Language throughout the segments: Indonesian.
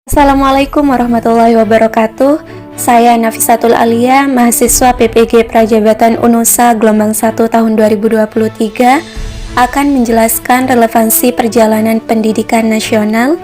Assalamualaikum warahmatullahi wabarakatuh. Saya Nafisatul Alia, mahasiswa PPG Prajabatan Unusa gelombang 1 tahun 2023, akan menjelaskan relevansi perjalanan pendidikan nasional,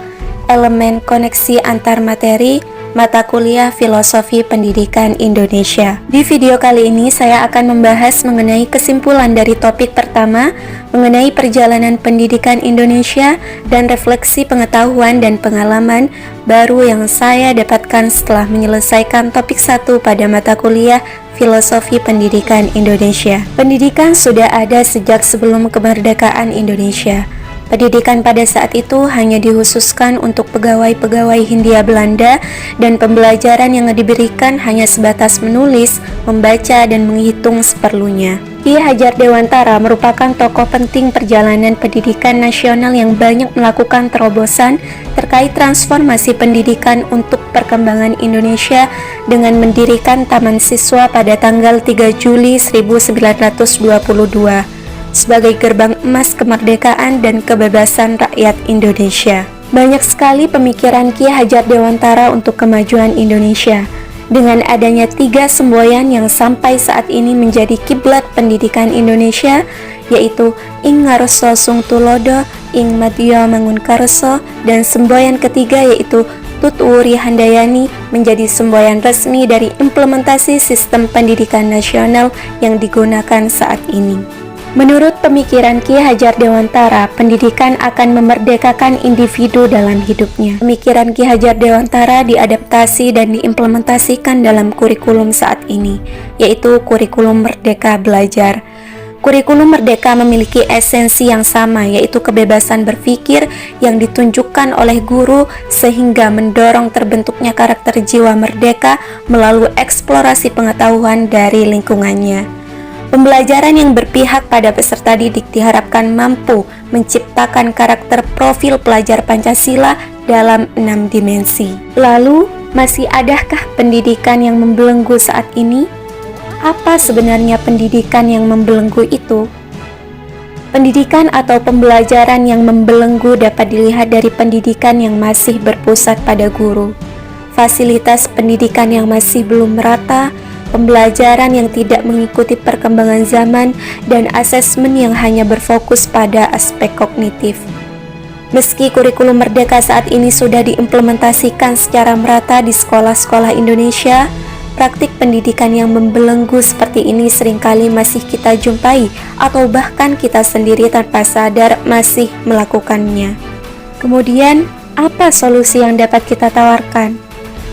elemen koneksi antar materi, mata kuliah Filosofi Pendidikan Indonesia. Di video kali ini saya akan membahas mengenai kesimpulan dari topik pertama mengenai perjalanan pendidikan Indonesia dan refleksi pengetahuan dan pengalaman baru yang saya dapatkan setelah menyelesaikan topik 1 pada mata kuliah Filosofi Pendidikan Indonesia. Pendidikan sudah ada sejak sebelum kemerdekaan Indonesia. Pendidikan pada saat itu hanya dikhususkan untuk pegawai-pegawai Hindia Belanda dan pembelajaran yang diberikan hanya sebatas menulis, membaca, dan menghitung seperlunya. Ki Hajar Dewantara merupakan tokoh penting perjalanan pendidikan nasional yang banyak melakukan terobosan terkait transformasi pendidikan untuk perkembangan Indonesia dengan mendirikan Taman Siswa pada tanggal 3 Juli 1922. Sebagai gerbang emas kemerdekaan dan kebebasan rakyat Indonesia. Banyak sekali pemikiran Ki Hajar Dewantara untuk kemajuan Indonesia. Dengan adanya 3 semboyan yang sampai saat ini menjadi kiblat pendidikan Indonesia, yaitu Ing Ngareso Sung Tulodo, Ing Madya Mangun Kareso, dan semboyan ketiga yaitu Tut Wuri Handayani menjadi semboyan resmi dari implementasi sistem pendidikan nasional yang digunakan saat ini. Menurut pemikiran Ki Hajar Dewantara, pendidikan akan memerdekakan individu dalam hidupnya. Pemikiran Ki Hajar Dewantara diadaptasi dan diimplementasikan dalam kurikulum saat ini, yaitu kurikulum Merdeka Belajar. Kurikulum Merdeka memiliki esensi yang sama, yaitu kebebasan berpikir yang ditunjukkan oleh guru sehingga mendorong terbentuknya karakter jiwa merdeka melalui eksplorasi pengetahuan dari lingkungannya. Pembelajaran yang berpihak pada peserta didik diharapkan mampu menciptakan karakter profil pelajar Pancasila dalam 6 dimensi. Lalu, masih adakah pendidikan yang membelenggu saat ini? Apa sebenarnya pendidikan yang membelenggu itu? Pendidikan atau pembelajaran yang membelenggu dapat dilihat dari pendidikan yang masih berpusat pada guru, fasilitas pendidikan yang masih belum merata, pembelajaran yang tidak mengikuti perkembangan zaman, dan asesmen yang hanya berfokus pada aspek kognitif. Meski kurikulum Merdeka saat ini sudah diimplementasikan secara merata di sekolah-sekolah Indonesia, praktik pendidikan yang membelenggu seperti ini seringkali masih kita jumpai atau bahkan kita sendiri tanpa sadar masih melakukannya. Kemudian, apa solusi yang dapat kita tawarkan?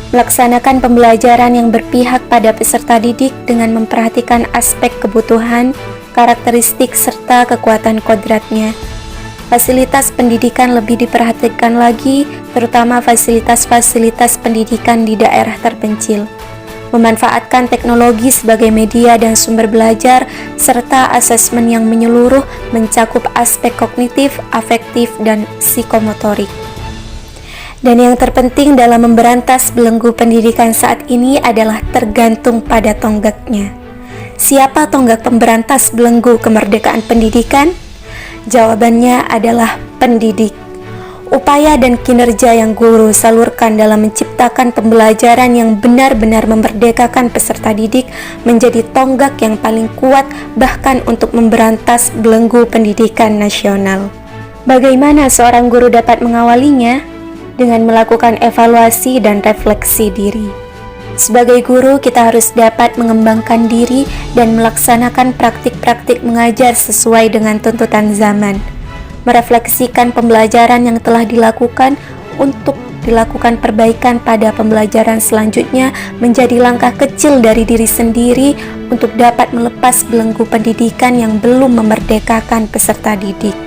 Melaksanakan pembelajaran yang berpihak pada peserta didik dengan memperhatikan aspek kebutuhan, karakteristik, serta kekuatan kodratnya. Fasilitas pendidikan lebih diperhatikan lagi, terutama fasilitas-fasilitas pendidikan di daerah terpencil. Memanfaatkan teknologi sebagai media dan sumber belajar, serta asesmen yang menyeluruh mencakup aspek kognitif, afektif, dan psikomotorik. Dan yang terpenting dalam memberantas belenggu pendidikan saat ini adalah tergantung pada tonggaknya. Siapa tonggak pemberantas belenggu kemerdekaan pendidikan? Jawabannya adalah pendidik. Upaya dan kinerja yang guru salurkan dalam menciptakan pembelajaran yang benar-benar memerdekakan peserta didik menjadi tonggak yang paling kuat bahkan untuk memberantas belenggu pendidikan nasional. Bagaimana seorang guru dapat mengawalinya? Dengan melakukan evaluasi dan refleksi diri. Sebagai guru, kita harus dapat mengembangkan diri dan melaksanakan praktik-praktik mengajar sesuai dengan tuntutan zaman. Merefleksikan pembelajaran yang telah dilakukan untuk dilakukan perbaikan pada pembelajaran selanjutnya menjadi langkah kecil dari diri sendiri untuk dapat melepas belenggu pendidikan yang belum memerdekakan peserta didik.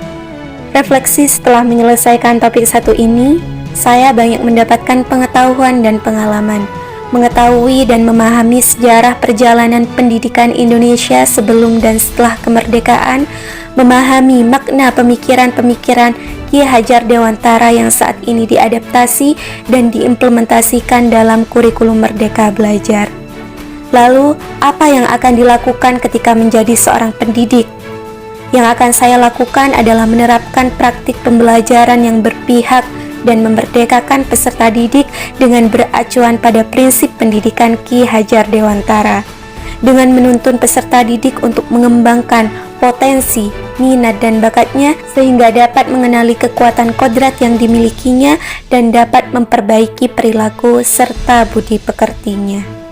Refleksi setelah menyelesaikan topik 1 ini, saya banyak mendapatkan pengetahuan dan pengalaman, mengetahui dan memahami sejarah perjalanan pendidikan Indonesia sebelum dan setelah kemerdekaan, memahami makna pemikiran-pemikiran Ki Hajar Dewantara yang saat ini diadaptasi dan diimplementasikan dalam kurikulum Merdeka Belajar. Lalu, apa yang akan dilakukan ketika menjadi seorang pendidik? Yang akan saya lakukan adalah menerapkan praktik pembelajaran yang berpihak dan memerdekakan peserta didik dengan beracuan pada prinsip pendidikan Ki Hajar Dewantara, dengan menuntun peserta didik untuk mengembangkan potensi, minat dan bakatnya sehingga dapat mengenali kekuatan kodrat yang dimilikinya dan dapat memperbaiki perilaku serta budi pekertinya.